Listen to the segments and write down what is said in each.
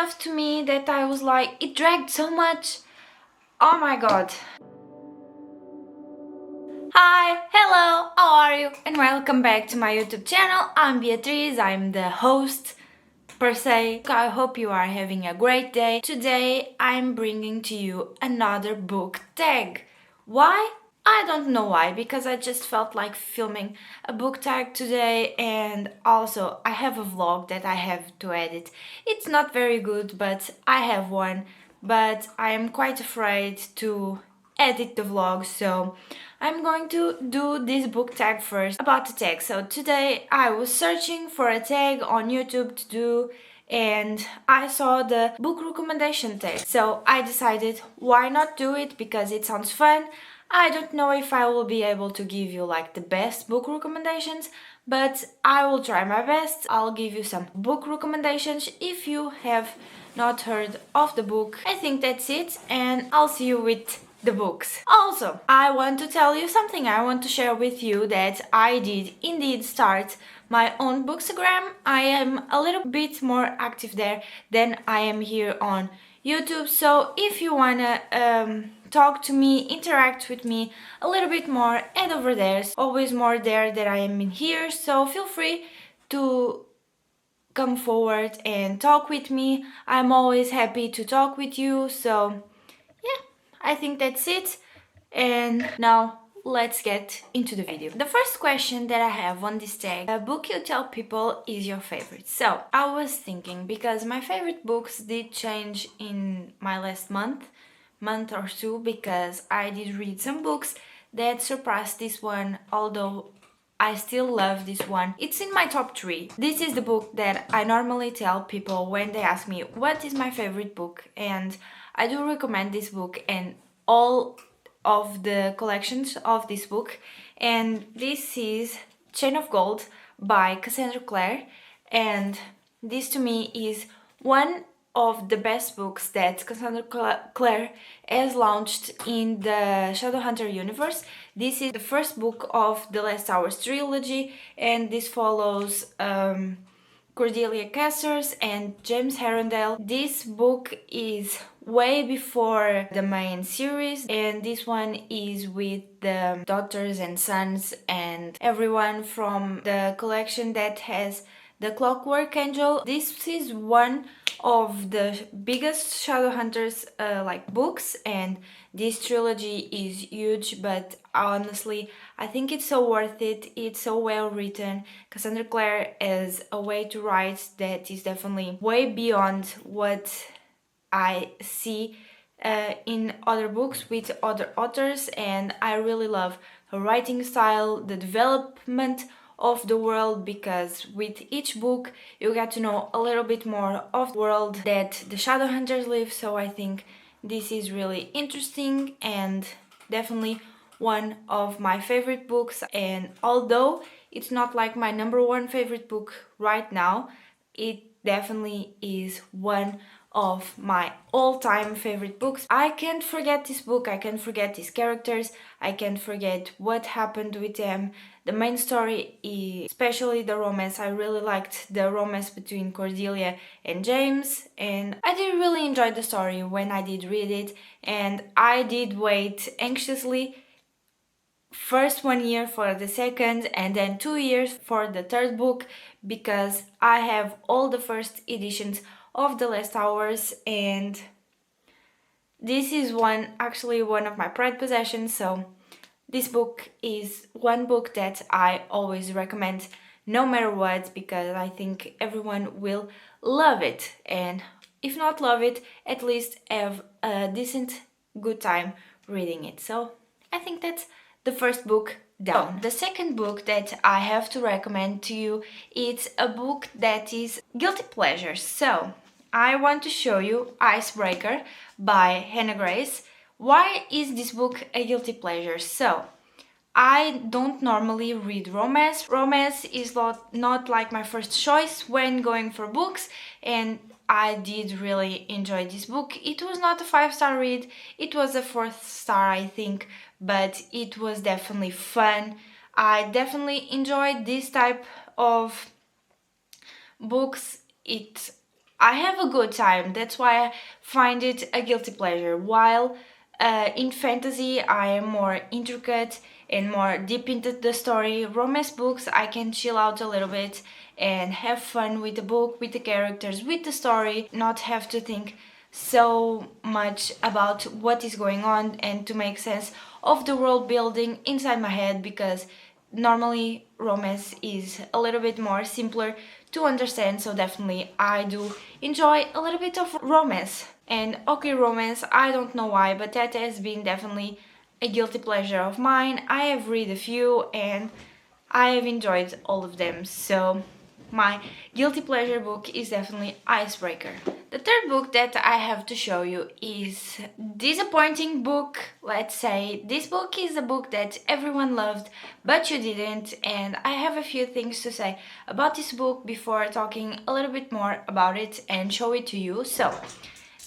enough to me that I was like, it dragged so much. Oh my god. Hi, hello, how are you? And welcome back to my YouTube channel. I'm Beatriz, I'm the host per se. I hope you are having a great day. Today I'm bringing to you another book tag. Why? I don't know why, because I just felt like filming a book tag today, and also I have a vlog that I have to edit. It's not very good, but I have one, but I am quite afraid to edit the vlog, so I'm going to do this book tag first. About the tag, so today I was searching for a tag on YouTube to do, and I saw the book recommendation tag, so I decided why not do it, because it sounds fun. I don't know if I will be able to give you like the best book recommendations, but I will try my best. I'll give you some book recommendations if you have not heard of the book. I think that's it, and I'll see you with the books. Also, I want to tell you something. I want to share with you that I did indeed start my own bookstagram. I am a little bit more active there than I am here on YouTube, so if you wanna talk to me, interact with me a little bit more, head over there. It's always more there than I am in here, so feel free to come forward and talk with me. I'm always happy to talk with you, so yeah, I think that's it. And now let's get into the video. The first question that I have on this tag, a book you tell people is your favorite. So I was thinking, because my favorite books did change in my last month or two, because I did read some books that surpassed this one, although I still love this one. It's in my top 3. This is the book that I normally tell people when they ask me what is my favorite book, and I do recommend this book and all of the collections of this book, and this is Chain of Gold by Cassandra Clare, and this to me is one of the best books that Cassandra Clare has launched in the Shadowhunter universe. This is the first book of the Last Hours trilogy, and this follows Cordelia Casters and James Herondale. This book is way before the main series, and this one is with the daughters and sons and everyone from the collection that has the Clockwork Angel. This is one of the biggest Shadowhunters like books, and this trilogy is huge, but honestly I think it's so worth it. It's so well written. Cassandra Clare has a way to write that is definitely way beyond what I see in other books with other authors, and I really love her writing style, the development of the world, because with each book you get to know a little bit more of the world that the Shadowhunters live, so I think this is really interesting and definitely one of my favorite books. And although it's not like my #1 favorite book right now, it definitely is one of my all-time favorite books. I can't forget this book, I can't forget these characters, I can't forget what happened with them. The main story, especially the romance, I really liked the romance between Cordelia and James, and I did really enjoy the story when I did read it, and I did wait anxiously first 1 year for the second and then 2 years for the third book, because I have all the first editions of The Last Hours, and this is actually one of my prized possessions, so this book is one book that I always recommend no matter what, because I think everyone will love it, and if not love it, at least have a decent good time reading it. So I think that's the first book down. The second book that I have to recommend to you, it's a book that is guilty pleasure. So I want to show you Icebreaker by Hannah Grace. Why is this book a guilty pleasure? So I don't normally read romance. Romance is not like my first choice when going for books, and I did really enjoy this book. It was not a 5-star read, it was a 4th star I think, but it was definitely fun. I definitely enjoyed this type of books. I have a good time. That's why I find it a guilty pleasure. While in fantasy, I am more intricate and more deep into the story. Romance books, I can chill out a little bit and have fun with the book, with the characters, with the story, not have to think so much about what is going on and to make sense of the world building inside my head, because normally romance is a little bit more simpler to understand. So definitely I do enjoy a little bit of romance. And okay, romance, I don't know why, but that has been definitely a guilty pleasure of mine. I have read a few and I have enjoyed all of them. So my guilty pleasure book is definitely Icebreaker. The third book that I have to show you is disappointing book, let's say. This book is a book that everyone loved, but you didn't, and I have a few things to say about this book before talking a little bit more about it and show it to you. So,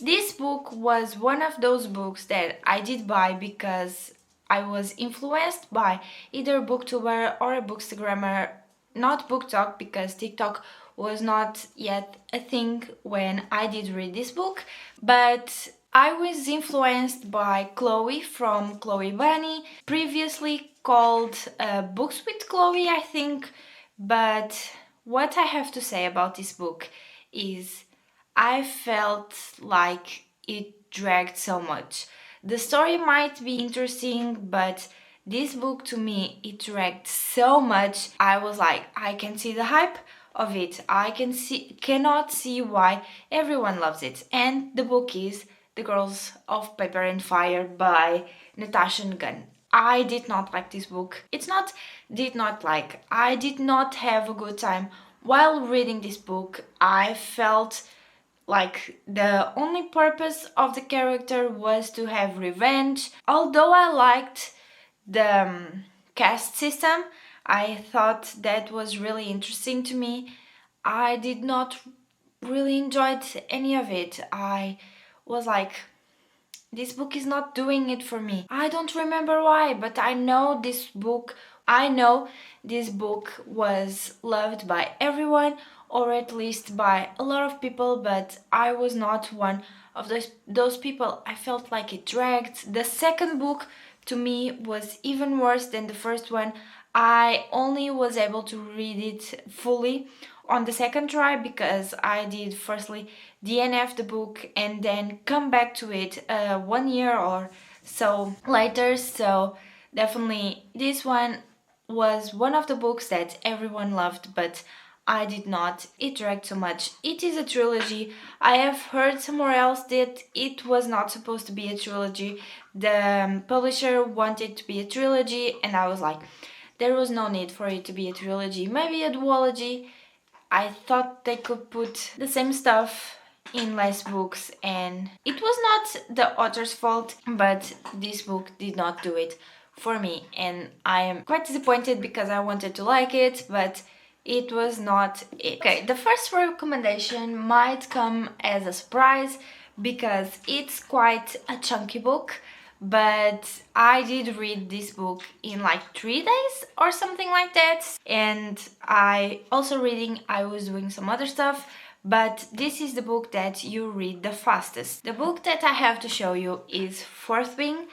this book was one of those books that I did buy because I was influenced by either a booktuber or a bookstagrammer, not BookTok, because TikTok was not yet a thing when I did read this book, but I was influenced by Chloe from Chloe Bunny, previously called Books with Chloe, I think. But what I have to say about this book is I felt like it dragged so much. The story might be interesting, but this book to me, it dragged so much. I was like, I can see the hype of it. Cannot see why everyone loves it. And the book is The Girls of Paper and Fire by Natasha Gunn. I did not like this book. It's not did not like. I did not have a good time while reading this book. I felt like the only purpose of the character was to have revenge. Although I liked the caste system, I thought that was really interesting to me. I did not really enjoy any of it. I was like, this book is not doing it for me. I don't remember why, but I know this book was loved by everyone, or at least by a lot of people, but I was not one of those people. I felt like it dragged. The second book to me was even worse than the first one. I only was able to read it fully on the second try because I did firstly DNF the book and then come back to it 1 year or so later. So definitely this one was one of the books that everyone loved, but I did not. It dragged so much. It is a trilogy. I have heard somewhere else that it was not supposed to be a trilogy. The publisher wanted to be a trilogy, and I was like, there was no need for it to be a trilogy. Maybe a duology. I thought they could put the same stuff in less books, and it was not the author's fault, but this book did not do it for me, and I am quite disappointed because I wanted to like it, but it was not it. Okay, the first recommendation might come as a surprise because it's quite a chunky book, but I did read this book in like 3 days or something like that, and I was doing some other stuff, but this is the book that you read the fastest. The book that I have to show you is Fourth Wing.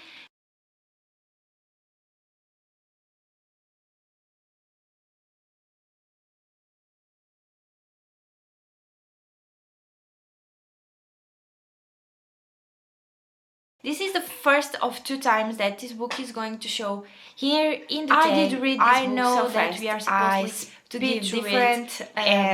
This is the first of 2 times that this book is going to show here in the tag. I did read this book so fast. We are supposed to give different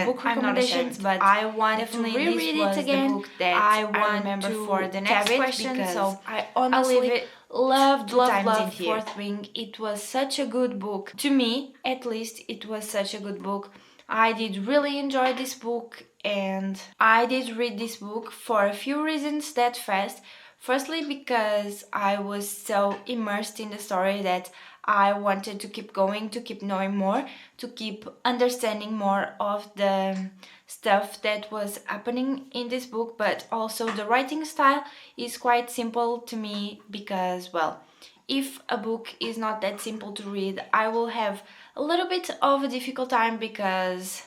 book recommendations, but I want to reread it again. The book that I remember for the next question, so I honestly loved Fourth Wing. It was such a good book. To me, at least, it was such a good book. I did really enjoy this book, and I did read this book for a few reasons that fast. Firstly, because I was so immersed in the story that I wanted to keep going, to keep knowing more, to keep understanding more of the stuff that was happening in this book, but also the writing style is quite simple to me because, well, if a book is not that simple to read, I will have a little bit of a difficult time because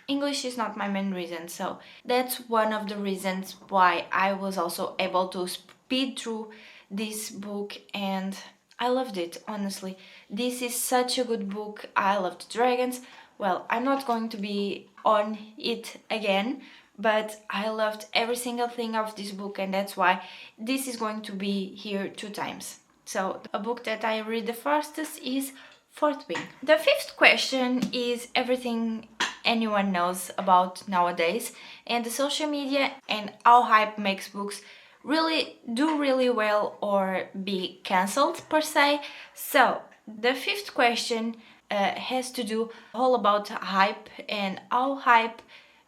English is not my main reason, so that's one of the reasons why I was also able to speed through this book, and I loved it, honestly. This is such a good book. I loved dragons. Well, I'm not going to be on it again, but I loved every single thing of this book, and that's why this is going to be here 2 times. So a book that I read the fastest is Fourth Wing. The fifth question is everything anyone knows about nowadays, and the social media and how hype makes books really do really well or be cancelled per se. So the fifth question has to do all about hype and how hype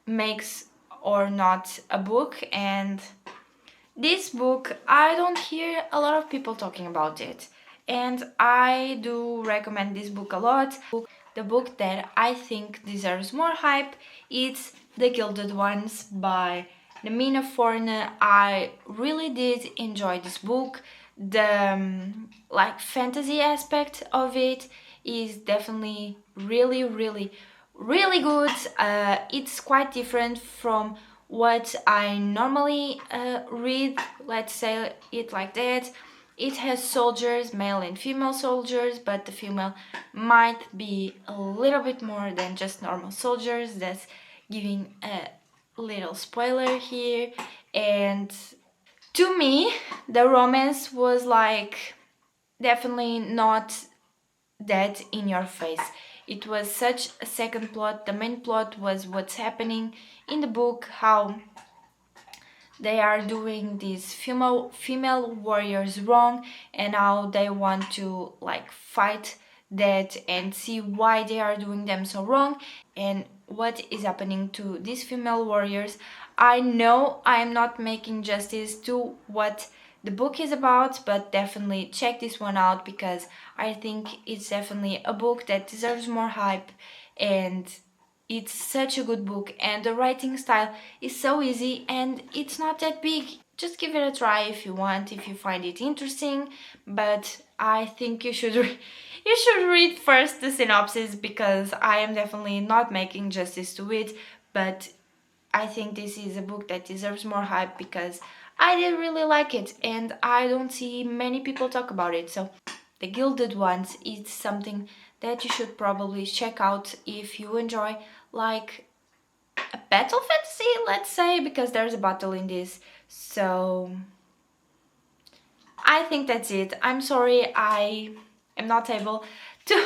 makes or not a book. And this book, I don't hear a lot of people talking about it, and I do recommend this book a lot. The book that I think deserves more hype is The Gilded Ones by Namina Forne. I really did enjoy this book. The like fantasy aspect of it is definitely really good. It's quite different from what I normally read, let's say it like that. It has soldiers, male and female soldiers, but the female might be a little bit more than just normal soldiers. That's giving a little spoiler here. And to me, the romance was like definitely not that in your face. It was such a second plot. The main plot was what's happening in the book, how they are doing these female warriors wrong, and how they want to like fight that and see why they are doing them so wrong and what is happening to these female warriors. I know I am not making justice to what the book is about, but definitely check this one out because I think it's definitely a book that deserves more hype, and it's such a good book, and the writing style is so easy and it's not that big. Just give it a try if you want, if you find it interesting, but I think you should you should read first the synopsis because I am definitely not making justice to it, but I think this is a book that deserves more hype because I did really like it and I don't see many people talk about it. So The Gilded Ones is something that you should probably check out if you enjoy like a battle fantasy, let's say, because there's a battle in this. So I think that's it. I'm sorry I am not able to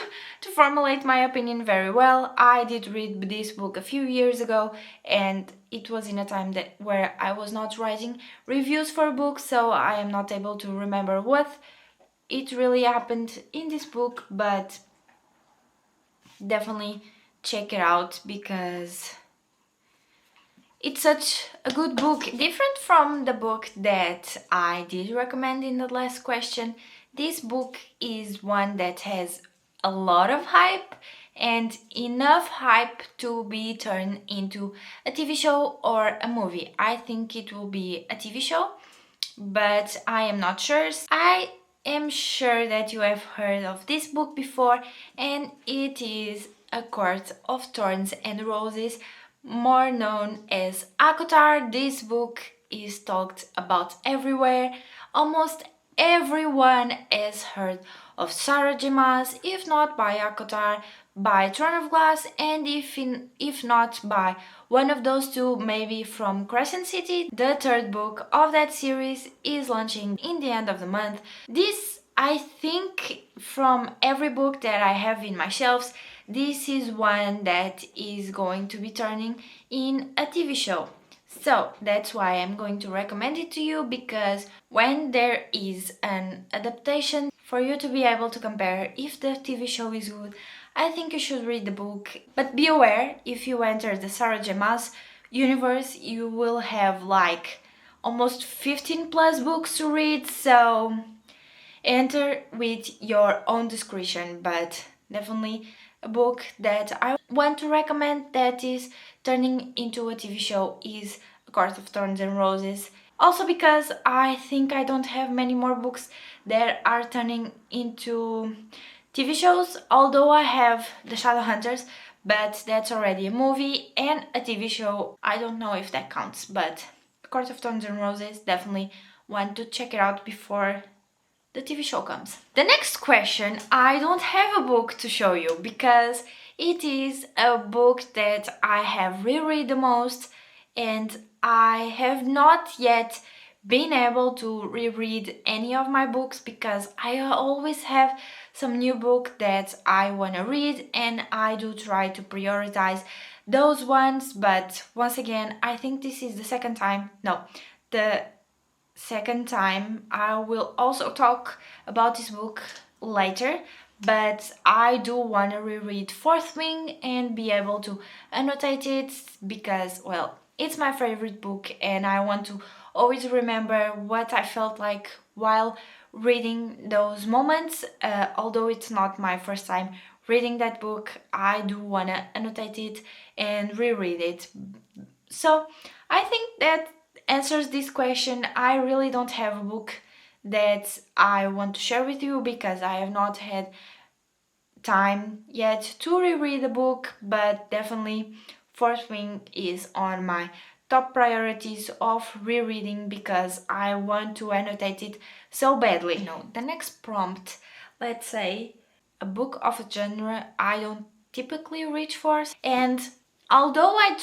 formulate my opinion very well. I did read this book a few years ago and it was in a time that where I was not writing reviews for books, so I am not able to remember what it really happened in this book, but definitely check it out because it's such a good book. Different from the book that I did recommend in the last question, this book is one that has a lot of hype and enough hype to be turned into a TV show or a movie. I think it will be a TV show, but I am not sure. I am sure that you have heard of this book before, and it is A Court of Thorns and Roses, more known as ACOTAR. This book is talked about everywhere. Almost everyone has heard of Sarah J. Maas, if not by ACOTAR, by Throne of Glass, and if not by one of those two, maybe from Crescent City. The third book of that series is launching in the end of the month. This, I think, from every book that I have in my shelves, this is one that is going to be turning in a TV show. So that's why I'm going to recommend it to you, because when there is an adaptation, for you to be able to compare if the TV show is good, I think you should read the book. But be aware, if you enter the Sarah J. Maas universe, you will have like almost 15 plus books to read, so enter with your own discretion. But definitely a book that I want to recommend that is turning into a TV show is A Court of Thorns and Roses. Also because I think I don't have many more books that are turning into TV shows, although I have The Shadowhunters, but that's already a movie and a TV show. I don't know if that counts, but Court of Thorns and Roses, definitely want to check it out before the TV show comes. The next question, I don't have a book to show you because it is a book that I have reread the most, and I have not yet been able to reread any of my books because I always have some new book that I want to read, and I do try to prioritize those ones. But once again, I think this is the second time I will also talk about this book later, but I do want to reread Fourth Wing and be able to annotate it because, well, it's my favorite book and I want to always remember what I felt like while reading those moments. Although it's not my first time reading that book, I do want to annotate it and reread it. So I think that answers this question. I really don't have a book that I want to share with you because I have not had time yet to reread the book, but definitely Fourth Wing is on my top priorities of rereading because I want to annotate it so badly. The next prompt, let's say a book of a genre I don't typically reach for, and although I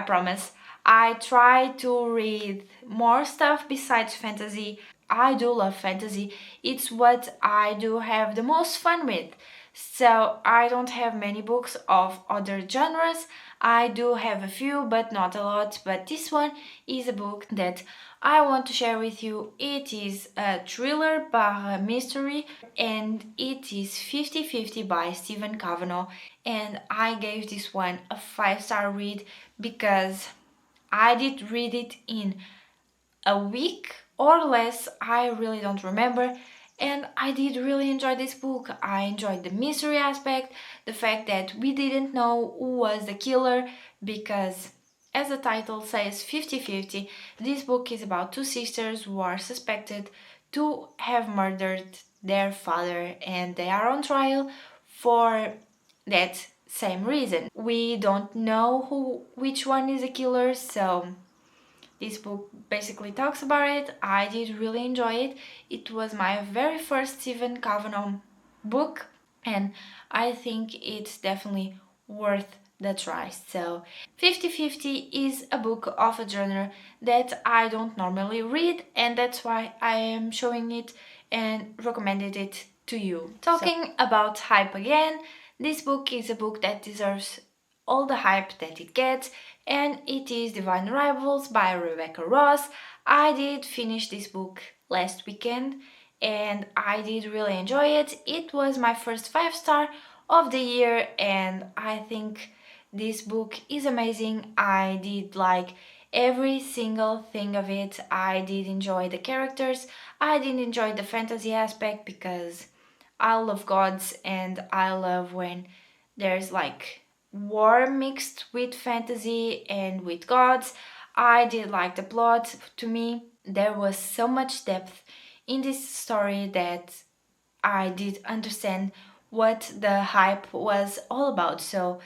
promise. I try to read more stuff besides fantasy. I do love fantasy. It's what I do have the most fun with. So I don't have many books of other genres. I do have a few, but not a lot. But this one is a book that I want to share with you. It is a thriller by mystery, and it is 50-50 by Stephen Kavanaugh. And I gave this one a 5-star read because I did read it in a week or less. I really don't remember. And I did really enjoy this book. I enjoyed the mystery aspect, the fact that we didn't know who was the killer because, as the title says, 50-50, this book is about two sisters who are suspected to have murdered their father, and they are on trial for that same reason. We don't know which one is the killer, so this book basically talks about it. I did really enjoy it. It was my very first Stephen Kavanaugh book, and I think it's definitely worth the try. So 50-50 is a book of a genre that I don't normally read, and that's why I am showing it and recommended it to you. Talking about hype again, this book is a book that deserves all the hype that it gets, and it is Divine Rivals by Rebecca Ross. I did finish this book last weekend and I did really enjoy it. It was my first 5-star of the year, and I think this book is amazing. I did like every single thing of it. I did enjoy the characters. I did enjoy the fantasy aspect because I love gods and I love when there's like war mixed with fantasy and with gods. I did like the plot. To me, there was so much depth in this story that I did understand what the hype was all about. So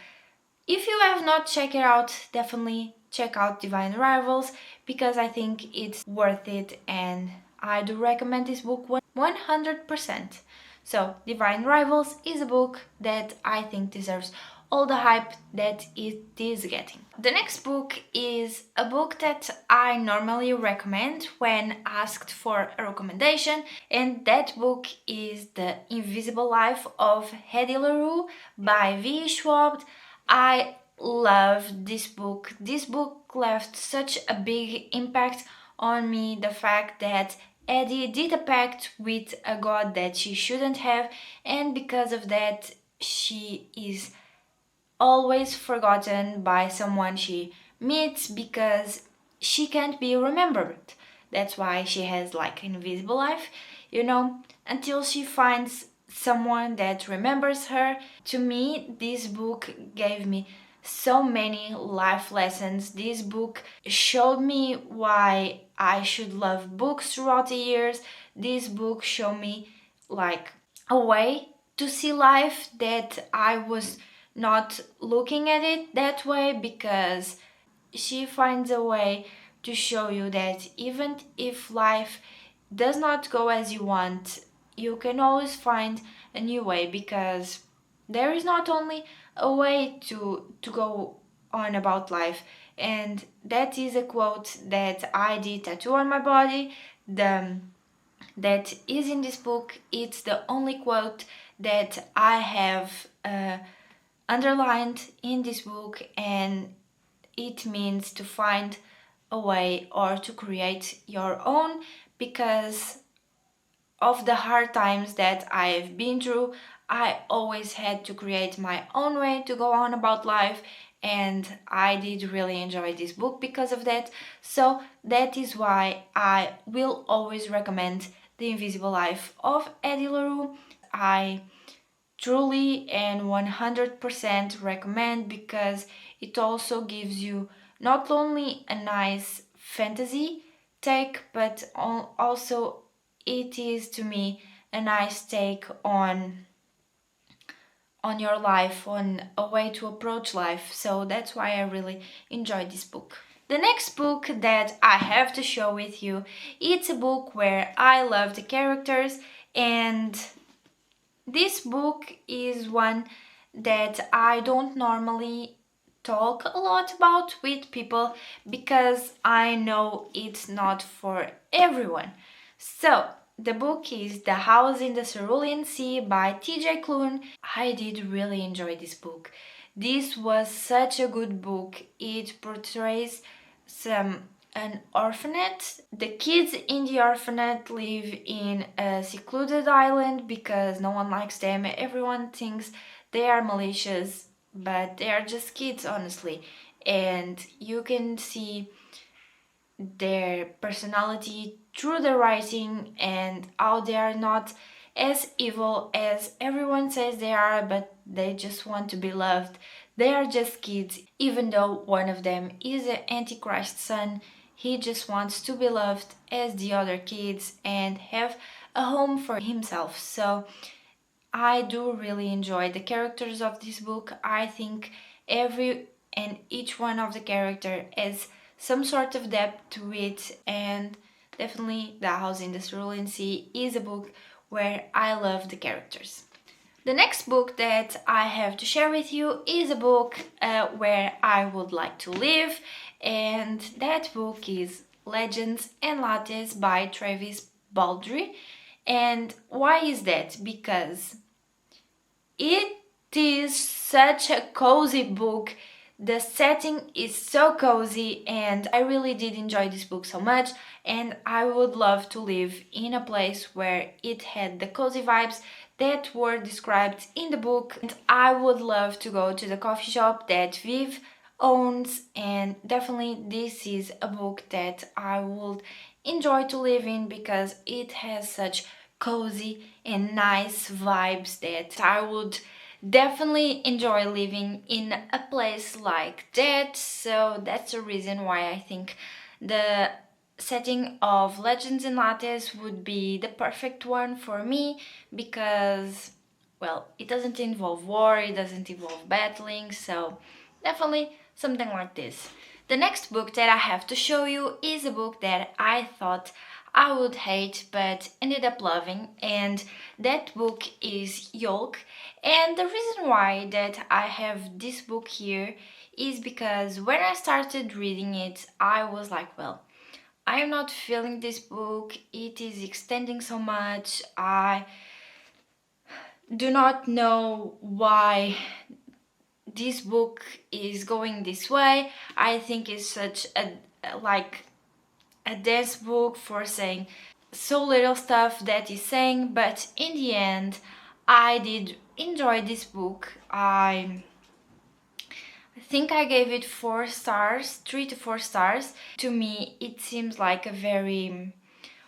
if you have not checked it out, definitely check out Divine Rivals because I think it's worth it, and I do recommend this book 100%. So Divine Rivals is a book that I think deserves all the hype that it is getting. The next book is a book that I normally recommend when asked for a recommendation, and that book is The Invisible Life of Hedy LaRue by V. Schwab. I love this book. This book left such a big impact on me. The fact that Eddie did a pact with a god that she shouldn't have, and because of that, she is always forgotten by someone she meets because she can't be remembered. That's why she has like an invisible life, until she finds someone that remembers her. To me, this book gave me so many life lessons. This book showed me why I should love books throughout the years. This book showed me like a way to see life that I was not looking at it that way, because she finds a way to show you that even if life does not go as you want, you can always find a new way, because there is not only a way to go on about life. And that is a quote that I did tattoo on my body. The that is in this book. It's the only quote that I have underlined in this book, and it means to find a way or to create your own, because of the hard times that I've been through, I always had to create my own way to go on about life, and I did really enjoy this book because of that. So that is why I will always recommend The Invisible Life of Adalyn. I truly and 100% recommend, because it also gives you not only a nice fantasy take, but also it is to me a nice take on your life, on a way to approach life. So that's why I really enjoyed this book. The next book that I have to show with you, it's a book where I love the characters, and this book is one that I don't normally talk a lot about with people, because I know it's not for everyone. So, the book is The House in the Cerulean Sea by TJ Klune. I did really enjoy this book. This was such a good book. It portrays an orphanage. The kids in the orphanage live in a secluded island because no one likes them. Everyone thinks they are malicious, but they are just kids, honestly. And you can see their personality through the writing, and how they are not as evil as everyone says they are, but they just want to be loved. They are just kids, even though one of them is an Antichrist son. He just wants to be loved as the other kids and have a home for himself. So I do really enjoy the characters of this book. I think every and each one of the character has some sort of depth to it, and definitely The House in the Cerulean Sea is a book where I love the characters. The next book that I have to share with you is a book where I would like to live, and that book is Legends and Lattes by Travis Baldry. And why is that? Because it is such a cozy book. The setting is so cozy, and I really did enjoy this book so much. And I would love to live in a place where it had the cozy vibes that were described in the book. And I would love to go to the coffee shop that Viv owns, and definitely this is a book that I would enjoy to live in, because it has such cozy and nice vibes that I would definitely enjoy living in a place like that. So that's the reason why I think the setting of Legends and Lattes would be the perfect one for me, because, well, it doesn't involve war, it doesn't involve battling, so definitely something like this. The next book that I have to show you is a book that I thought I would hate but ended up loving, and that book is Yolk. And the reason why that I have this book here is because when I started reading it, I was like, well, I am not feeling this book, it is extending so much, I do not know why this book is going this way. I think it's such a dense book for saying so little stuff that is saying, but in the end I did enjoy this book. I think I gave it 4 stars, 3 to 4 stars. To me it seems like a very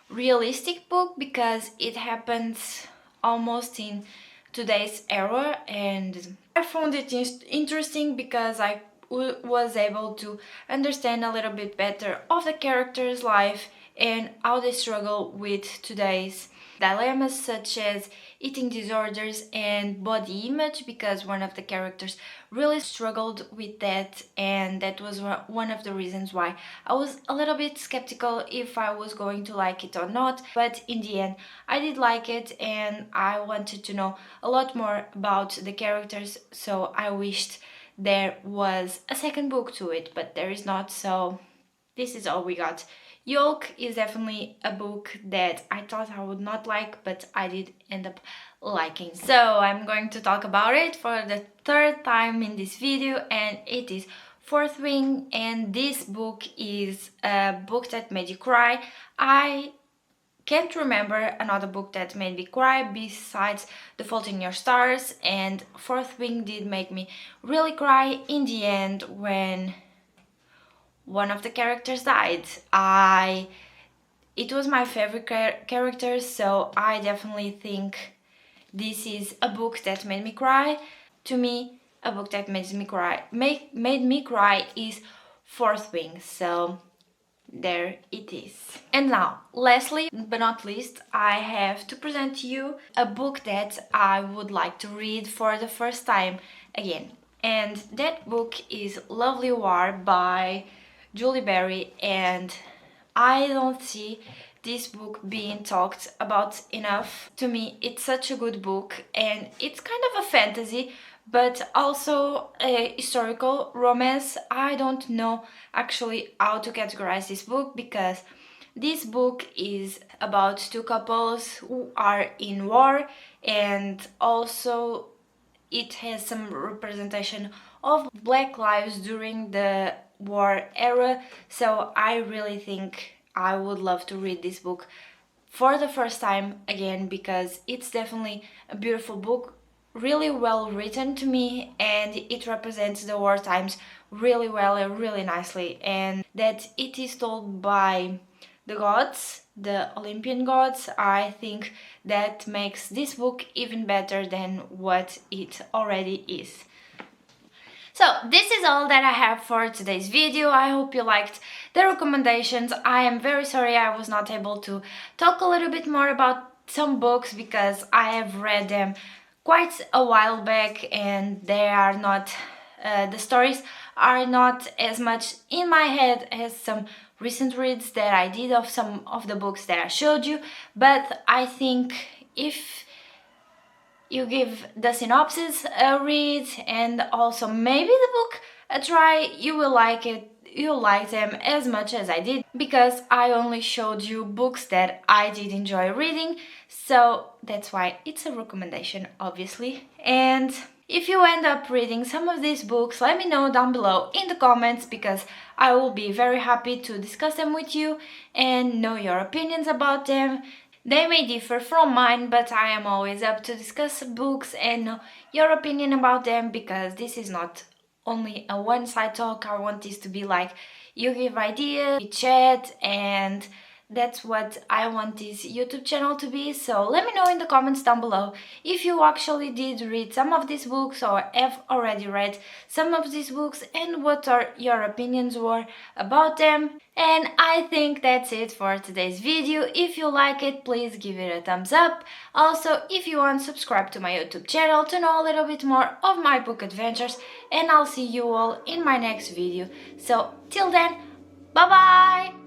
realistic book, because it happens almost in today's era, and I found it interesting because I was able to understand a little bit better of the character's life and how they struggle with today's dilemmas such as eating disorders and body image, because one of the characters really struggled with that, and that was one of the reasons why I was a little bit skeptical if I was going to like it or not. But in the end I did like it, and I wanted to know a lot more about the characters, so I wished there was a second book to it, but there is not, so this is all we got. Yolk is definitely a book that I thought I would not like, but I did end up liking. So I'm going to talk about it for the third time in this video, and it is Fourth Wing, and this book is a book that made you cry. I can't remember another book that made me cry besides The Fault in Your Stars, and Fourth Wing did make me really cry in the end when one of the characters died. It was my favorite character, so I definitely think this is a book that made me cry. To me, a book that made me cry is Fourth Wing, so there it is. And now, lastly but not least, I have to present to you a book that I would like to read for the first time again. And that book is Lovely War by Julie Berry, and I don't see this book being talked about enough. To me, it's such a good book, and it's kind of a fantasy, but also a historical romance. I don't know actually how to categorize this book, because this book is about two couples who are in war, and also it has some representation of Black lives during the war era, so I really think I would love to read this book for the first time again, because it's definitely a beautiful book, really well written to me, and it represents the war times really well and really nicely, and that it is told by the gods, the Olympian gods. I think that makes this book even better than what it already is. So this is all that I have for today's video. I hope you liked the recommendations. I am very sorry I was not able to talk a little bit more about some books, because I have read them quite a while back, and they are not, the stories are not as much in my head as some recent reads that I did of some of the books that I showed you. But I think if you give the synopsis a read and also maybe the book a try, you will like it. You'll like them as much as I did, because I only showed you books that I did enjoy reading, so that's why it's a recommendation, obviously. And if you end up reading some of these books, let me know down below in the comments, because I will be very happy to discuss them with you and know your opinions about them. They may differ from mine, but I am always up to discuss books and know your opinion about them, because this is not only a one-side talk. I want this to be like, you give ideas, we chat, and that's what I want this YouTube channel to be. So let me know in the comments down below if you actually did read some of these books or have already read some of these books, and what are your opinions were about them. And I think that's it for today's video. If you like it, please give it a thumbs up. Also, if you want, subscribe to my YouTube channel to know a little bit more of my book adventures, and I'll see you all in my next video. So till then, bye bye!